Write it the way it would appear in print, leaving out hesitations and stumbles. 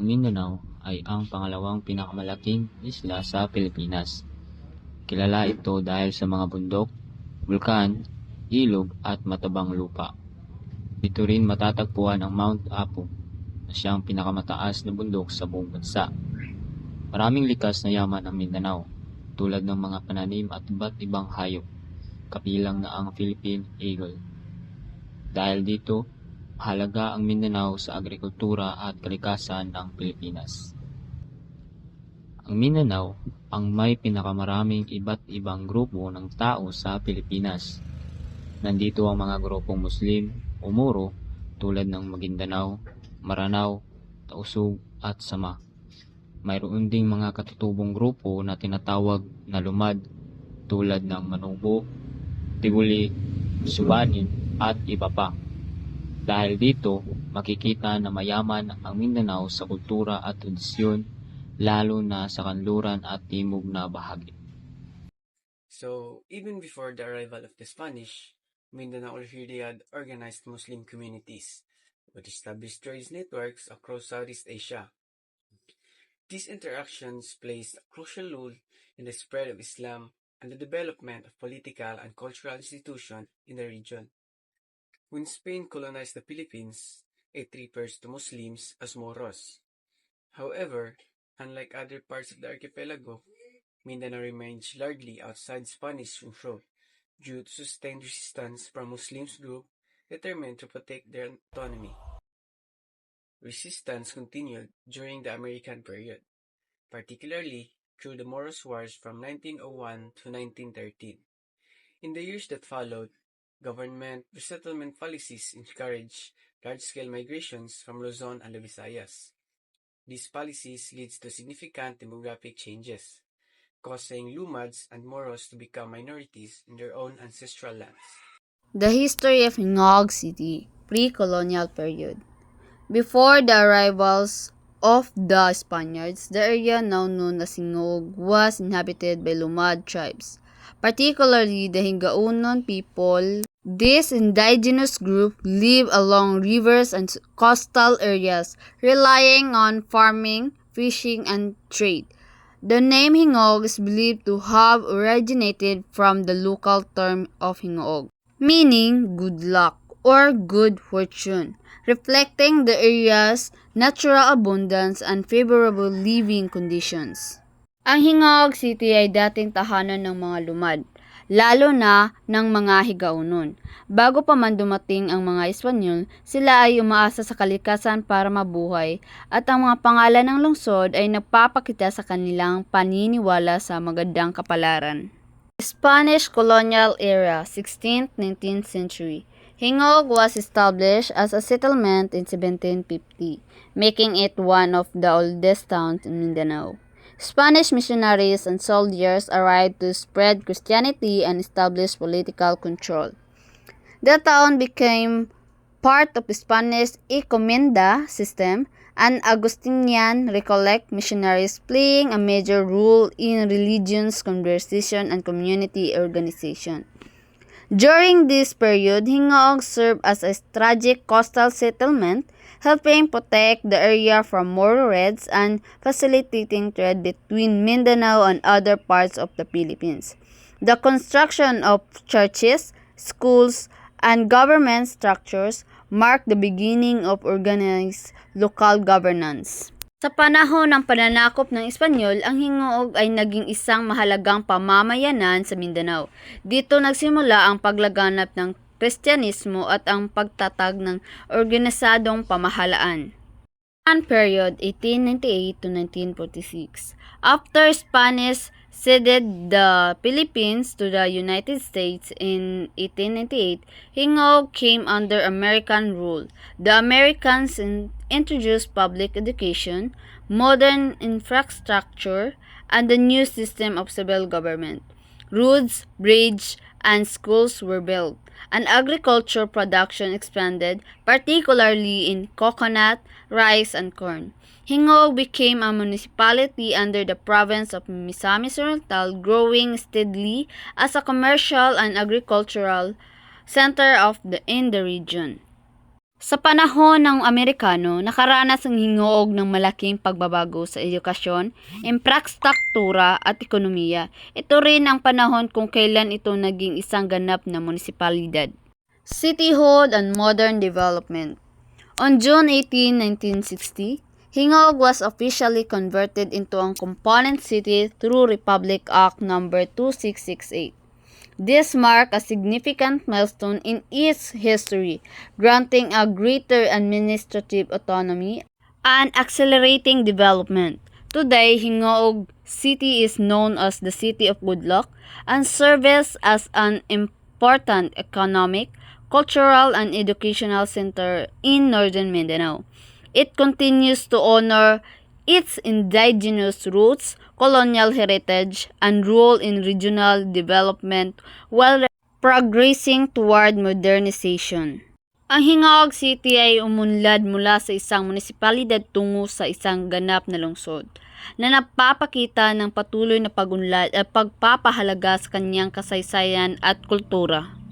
Ang Mindanao ay ang pangalawang pinakamalaking isla sa Pilipinas. Kilala ito dahil sa mga bundok, bulkan, ilog at matabang lupa. Dito rin matatagpuan ang Mount Apo na siyang pinakamataas na bundok sa buong bansa. Maraming likas na yaman ang Mindanao tulad ng mga pananim at iba't ibang hayop, kabilang na ang Philippine Eagle. Dahil dito, mahalaga ang Mindanao sa agrikultura at kalikasan ng Pilipinas. Ang Mindanao ang may pinakamaraming iba't ibang grupo ng tao sa Pilipinas. Nandito ang mga grupong Muslim o Moro tulad ng Maguindanao, Maranao, Tausug at Sama. Mayroon ding mga katutubong grupo na tinatawag na lumad tulad ng Manubo, Tibuli, Subanin at iba pa. Dahil dito, makikita na mayaman ang Mindanao sa kultura at tradisyon, lalo na sa kanluran at timog na bahagi. So, even before the arrival of the Spanish, Mindanao already had organized Muslim communities with established trade networks across Southeast Asia. These interactions played a crucial role in the spread of Islam and the development of political and cultural institutions in the region. When Spain colonized the Philippines, it refers to Muslims as Moros. However, unlike other parts of the archipelago, Mindanao remains largely outside Spanish control due to sustained resistance from Muslim groups determined to protect their autonomy. Resistance continued during the American period, particularly through the Moros Wars from 1901 to 1913. In the years that followed, government resettlement policies encouraged large-scale migrations from Luzon and the Visayas. These policies lead to significant demographic changes, causing Lumads and Moros to become minorities in their own ancestral lands. The history of Hingog City, pre-colonial period. Before the arrivals of the Spaniards, the area now known as Hingog was inhabited by Lumad tribes, particularly the Hingaunon people. This indigenous group lived along rivers and coastal areas, relying on farming, fishing, and trade. The name Hingog is believed to have originated from the local term of Hingog, meaning good luck or good fortune, reflecting the area's natural abundance and favorable living conditions. Ang Hingog City ay dating tahanan ng mga lumad, lalo na ng mga Higaunon. Bago pa man dumating ang mga Espanyol, sila ay umaasa sa kalikasan para mabuhay at ang mga pangalan ng lungsod ay nagpapakita sa kanilang paniniwala sa magandang kapalaran. Spanish colonial era, 16th-19th century. Hingog was established as a settlement in 1750, making it one of the oldest towns in Mindanao. Spanish missionaries and soldiers arrived to spread Christianity and establish political control. The town became part of the Spanish encomienda system, and Augustinian Recollect missionaries playing a major role in religious conversation and community organization. During this period, Hingog served as a strategic coastal settlement, helping protect the area from Moro raids and facilitating trade between Mindanao and other parts of the Philippines. The construction of churches, schools, and government structures marked the beginning of organized local governance. Sa panahon ng pananakop ng Espanyol, ang Hingog ay naging isang mahalagang pamamayanan sa Mindanao. Dito nagsimula ang paglaganap ng Kristyanismo at ang pagtatag ng organisadong pamahalaan. Period 1898 to 1946. After Spanish ceded the Philippines to the United States in 1898, Hingog came under American rule. The Americans introduced public education, modern infrastructure, and the new system of civil government. Roads, bridges, and schools were built, and agriculture production expanded, particularly in coconut, rice, and corn. Hingog became a municipality under the province of Misamis Oriental, growing steadily as a commercial and agricultural center in the region. Sa panahon ng Amerikano, nakaranas ang Hingog ng malaking pagbabago sa edukasyon, infrastruktura at ekonomiya. Ito rin ang panahon kung kailan ito naging isang ganap na munisipalidad. Cityhood and modern development. On June 18, 1960, Hingog was officially converted into a component city through Republic Act No. 2668. This marked a significant milestone in its history, granting a greater administrative autonomy and accelerating development. Today, Hingog City is known as the City of Good Luck and serves as an important economic, cultural, and educational center in northern Mindanao. It continues to honor its indigenous roots, colonial heritage, and role in regional development while progressing toward modernization. Ang Hingog City ay umunlad mula sa isang munisipalidad tungo sa isang ganap na lungsod na napapakita ng patuloy na pagunlad at pagpapahalaga sa kanyang kasaysayan at kultura.